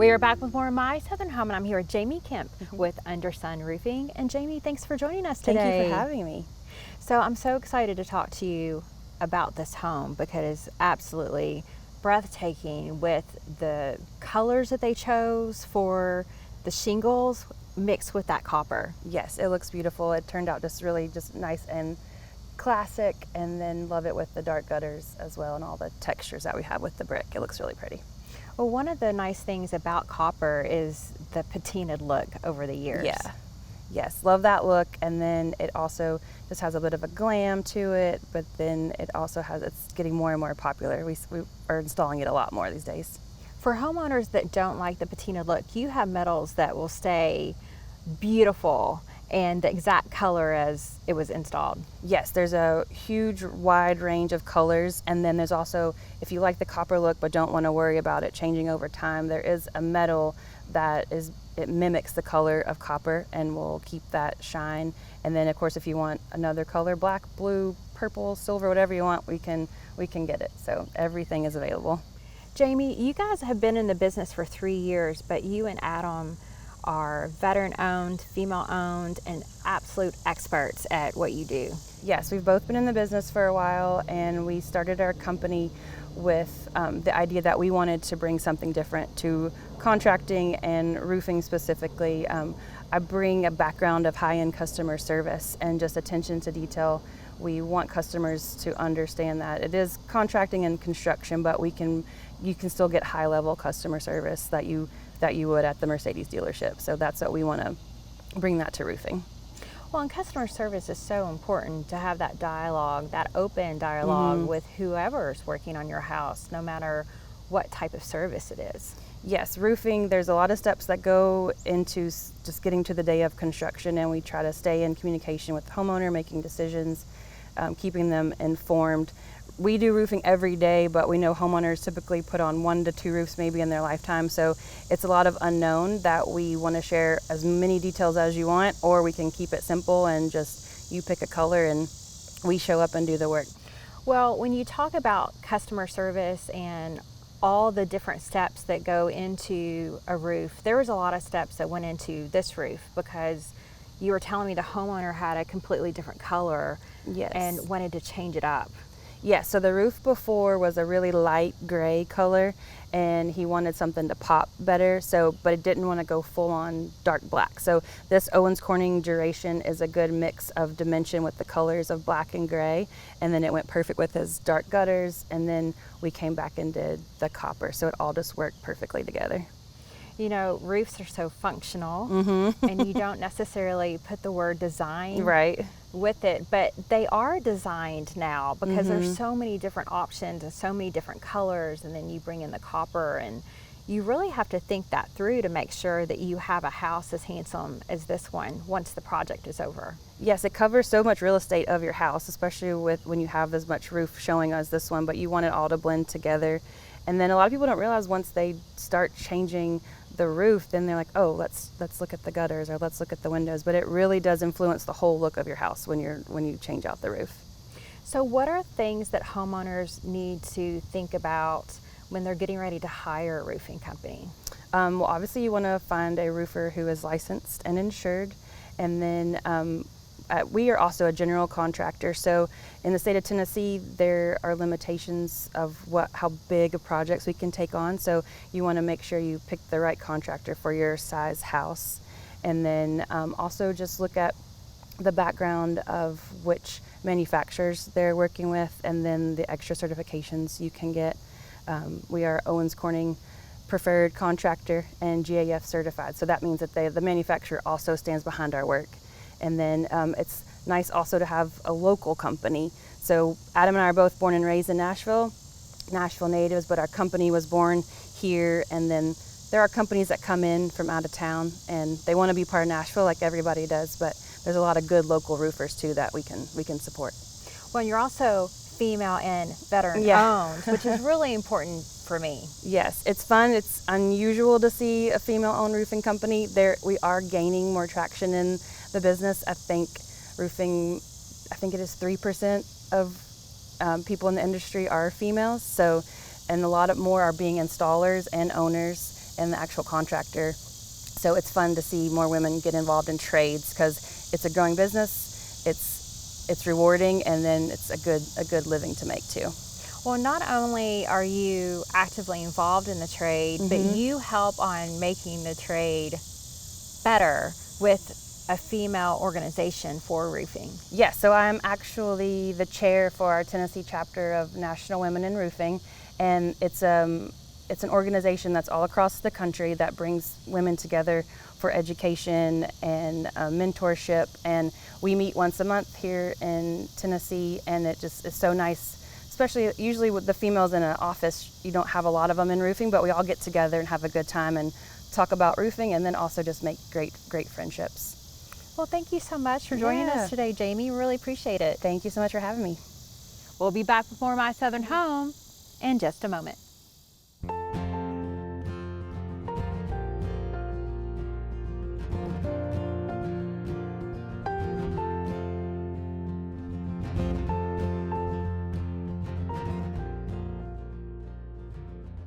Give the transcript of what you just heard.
We are back with more of My Southern Home, and I'm here with Jamie Kemp with Undersun Roofing. And Jamie, thanks for joining us today. Thank you for having me. So I'm so excited to talk to you about this home because it's absolutely breathtaking with the colors that they chose for the shingles mixed with that copper. Yes, it looks beautiful. It turned out just really nice and classic, and then love it with the dark gutters as well and all the textures that we have with the brick. It looks really pretty. Well, one of the nice things about copper is the patinaed look over the years. Yeah. Yes, love that look. And then it also just has a bit of a glam to it, but then it also it's getting more and more popular. We are installing it a lot more these days. For homeowners that don't like the patinaed look, you have metals that will stay beautiful and the exact color as it was installed. Yes, there's a huge wide range of colors, and then there's also, if you like the copper look but don't want to worry about it changing over time, there is a metal that it mimics the color of copper and will keep that shine. And then of course if you want another color, black, blue, purple, silver, whatever you want, we can get it. So everything is available. Jamie, you guys have been in the business for 3 years, but you and Adam are veteran-owned, female-owned, and absolute experts at what you do. Yes, we've both been in the business for a while, and we started our company with the idea that we wanted to bring something different to contracting and roofing specifically. I bring a background of high-end customer service and just attention to detail. We want customers to understand that it is contracting and construction, but you can still get high-level customer service that you would at the Mercedes dealership. So that's what we want to bring that to roofing. Well, and customer service is so important to have that dialogue, that open dialogue with whoever's working on your house, no matter what type of service it is. Yes, roofing, there's a lot of steps that go into just getting to the day of construction, and we try to stay in communication with the homeowner, making decisions, keeping them informed. We do roofing every day, but we know homeowners typically put on 1 to 2 roofs maybe in their lifetime, so it's a lot of unknown that we want to share as many details as you want, or we can keep it simple and just you pick a color and we show up and do the work. Well, when you talk about customer service and all the different steps that go into a roof, there was a lot of steps that went into this roof because you were telling me the homeowner had a completely different color. Yes. And wanted to change it up. Yes, so the roof before was a really light gray color, and he wanted something to pop better, but it didn't want to go full on dark black. So this Owens Corning Duration is a good mix of dimension with the colors of black and gray, and then it went perfect with his dark gutters, and then we came back and did the copper, so it all just worked perfectly together. You know, roofs are so functional, and you don't necessarily put the word design with it, but they are designed now because there's so many different options and so many different colors, and then you bring in the copper, and you really have to think that through to make sure that you have a house as handsome as this one once the project is over. Yes, it covers so much real estate of your house, especially when you have as much roof showing as this one, but you want it all to blend together. And then a lot of people don't realize once they start changing the roof, then they're like, oh, let's look at the gutters or let's look at the windows. But it really does influence the whole look of your house when you change out the roof. So what are things that homeowners need to think about when they're getting ready to hire a roofing company? Well, obviously you want to find a roofer who is licensed and insured. And then we are also a general contractor, so in the state of Tennessee there are limitations of how big of projects we can take on, so you want to make sure you pick the right contractor for your size house. And then also just look at the background of which manufacturers they're working with, and then the extra certifications you can get. We are Owens Corning preferred contractor and GAF certified, so that means that the manufacturer also stands behind our work. And then it's nice also to have a local company. So Adam and I are both born and raised in Nashville natives, but our company was born here. And then there are companies that come in from out of town and they want to be part of Nashville like everybody does, but there's a lot of good local roofers too that we can support. Well, you're also female and veteran owned, which is really important for me. Yes, it's fun. It's unusual to see a female-owned roofing company. We are gaining more traction in the business. I think it is 3% of people in the industry are females. So, and a lot more are being installers and owners. and the actual contractor. So it's fun to see more women get involved in trades because it's a growing business, it's rewarding, and then it's a good living to make too. Well, not only are you actively involved in the trade, but you help on making the trade better with a female organization for roofing. Yes, so I'm actually the chair for our Tennessee chapter of National Women in Roofing, and it's an organization that's all across the country that brings women together for education and mentorship, and we meet once a month here in Tennessee, and it just is so nice. Especially usually with the females in an office, you don't have a lot of them in roofing, but we all get together and have a good time and talk about roofing, and then also just make great friendships. Well, thank you so much for joining us today, Jamie. Really appreciate it. Thank you so much for having me. We'll be back with more My Southern Home in just a moment.